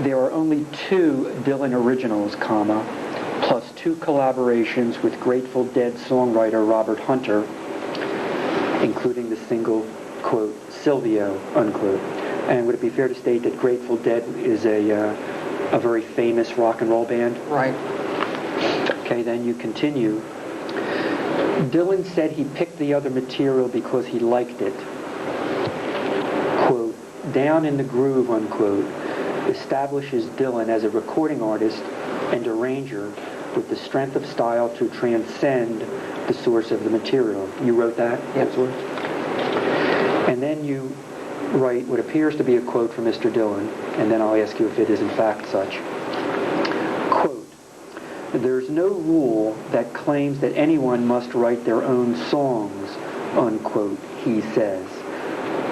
there are only 2 Dylan originals, comma, plus 2 collaborations with Grateful Dead songwriter Robert Hunter, including the single, quote, Silvio, unquote. And would it be fair to state that Grateful Dead is a very famous rock and roll band? Right. Okay, then you continue. Dylan said he picked the other material because he liked it. Quote, Down in the Groove, unquote, establishes Dylan as a recording artist and arranger with the strength of style to transcend the source of the material. You wrote that? Yes. And then you write what appears to be a quote from Mr. Dylan, and then I'll ask you if it is in fact such. Quote, There's no rule that claims that anyone must write their own songs, unquote, he says.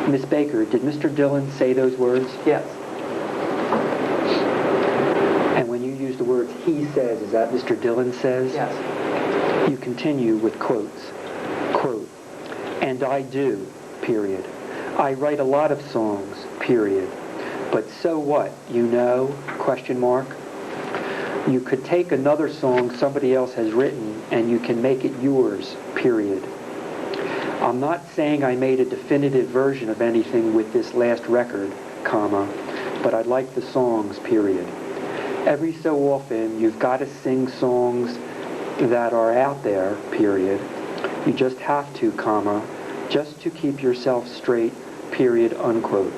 Miss Baker, did Mr. Dylan say those words? Yes. And when you use the words he says, is that Mr. Dylan says? Yes. You continue with quotes. Quote, And I do, period. I write a lot of songs, period. But so what, you know, question mark? You could take another song somebody else has written and you can make it yours, period. I'm not saying I made a definitive version of anything with this last record, comma, but I like the songs, period. Every so often, you've got to sing songs that are out there, period. You just have to, comma, just to keep yourself straight, period, unquote.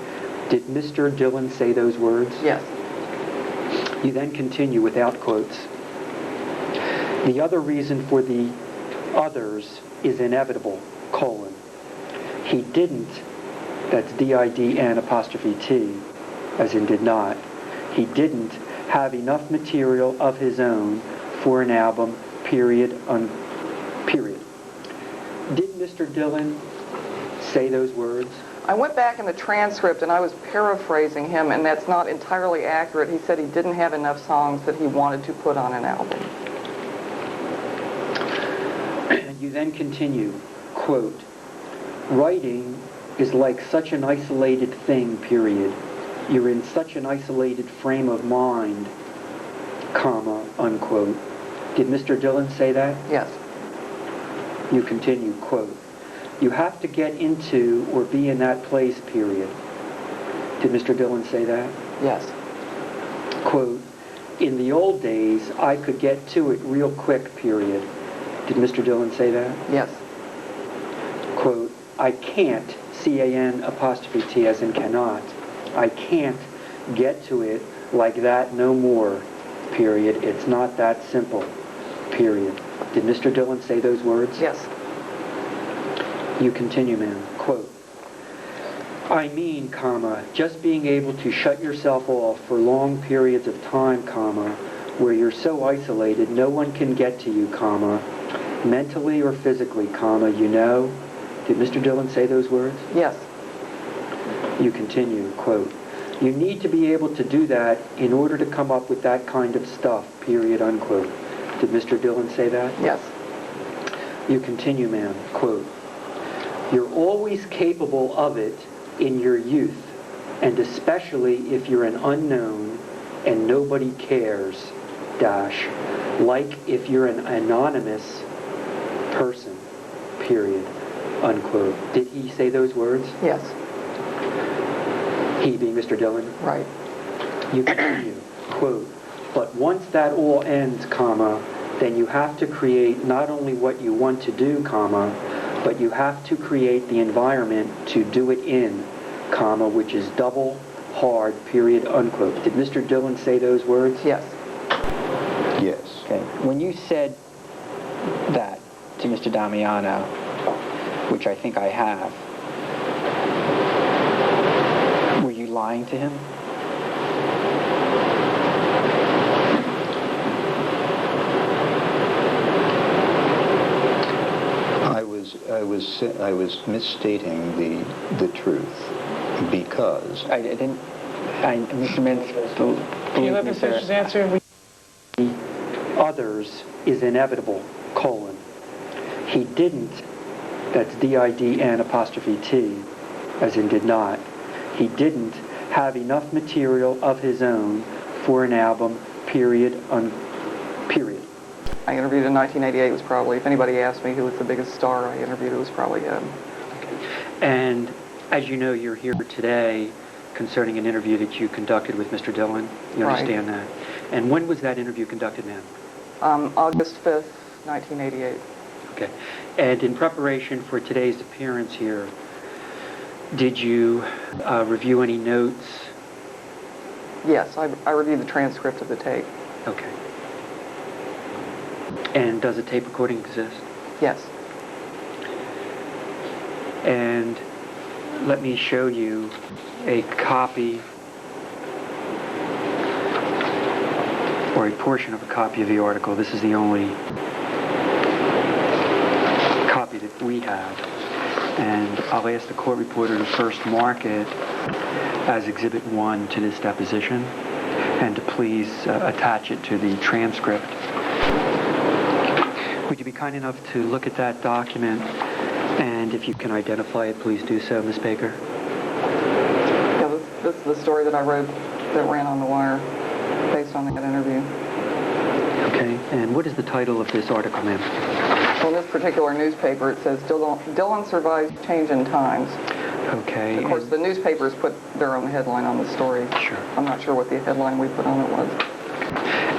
Did Mr. Dylan say those words? Yes. You then continue without quotes. The other reason for the others is inevitable, colon. He didn't, that's D-I-D-N apostrophe T, as in did not, he didn't have enough material of his own for an album, period, period. Did Mr. Dylan say those words? I went back in the transcript and I was paraphrasing him, and that's not entirely accurate. He said he didn't have enough songs that he wanted to put on an album. And you then continue, quote, Writing is like such an isolated thing, period. You're in such an isolated frame of mind, comma, unquote. Did Mr. Dylan say that? Yes. You continue, quote, You have to get into or be in that place, period. Did Mr. Dylan say that? Yes. Quote, In the old days, I could get to it real quick, period. Did Mr. Dylan say that? Yes. Quote, I can't, C-A-N apostrophe T as in cannot, I can't get to it like that no more, period. It's not that simple, period. Did Mr. Dylan say those words? Yes. You continue, ma'am. Quote, I mean, comma, just being able to shut yourself off for long periods of time, comma, where you're so isolated no one can get to you, comma, mentally or physically, comma, you know. Did Mr. Dylan say those words? Yes. You continue, quote, You need to be able to do that in order to come up with that kind of stuff, period, unquote. Did Mr. Dylan say that? Yes. You continue, ma'am, quote, You're always capable of it in your youth, and especially if you're an unknown and nobody cares, dash, like if you're an anonymous person, period, unquote. Did he say those words? Yes. He being Mr. Dylan? Right. You continue, quote, But once that all ends, comma, then you have to create not only what you want to do, comma, but you have to create the environment to do it in, comma, which is double hard, period, unquote. Did Mr. Dylan say those words? Yes. Yes. Okay. When you said that to Mr. Damiano, which I think I have, were you lying to him? I was misstating the truth because Mr. Mintz, Can you let me finish his answer? Others is inevitable, colon. He didn't, that's D-I-D-N apostrophe T, as in did not. He didn't have enough material of his own for an album, period, period. I interviewed in 1988 was probably, if anybody asked me who was the biggest star I interviewed, it was probably him. Okay. And as you know, you're here today concerning an interview that you conducted with Mr. Dillon. You understand that? And when was that interview conducted, ma'am? August 5th, 1988. Okay. And in preparation for today's appearance here, did you review any notes? Yes, I reviewed the transcript of the tape. Okay. And does a tape recording exist? Yes. And let me show you a copy or a portion of a copy of the article. This is the only copy that we have. And I'll ask the court reporter to first mark it as Exhibit 1 to this deposition and to please attach it to the transcript. Would you be kind enough to look at that document, and if you can identify it, please do so, Ms. Baker? Yeah, this is the story that I wrote that ran on the wire based on that interview. Okay, and what is the title of this article, ma'am? Well, in this particular newspaper, it says, Dillon survives change in times. Okay. Of course, the newspapers put their own headline on the story. Sure. I'm not sure what the headline we put on it was.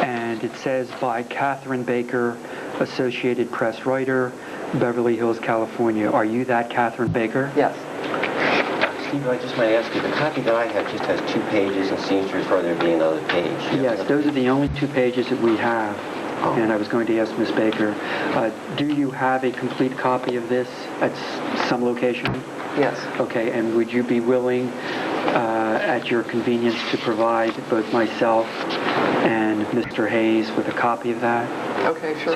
And it says by Katherine Baker, Associated Press writer, Beverly Hills, California. Are you that Katherine Baker? Yes. Steve, I just might ask you, the copy that I have just has 2 pages and seems to refer there to be another page. Yes, those are the only 2 pages that we have. Oh. And I was going to ask Ms. Baker, do you have a complete copy of this at some location? Yes. Okay, and would you be willing, at your convenience, to provide both myself and Mr. Hayes with a copy of that? Okay, sure.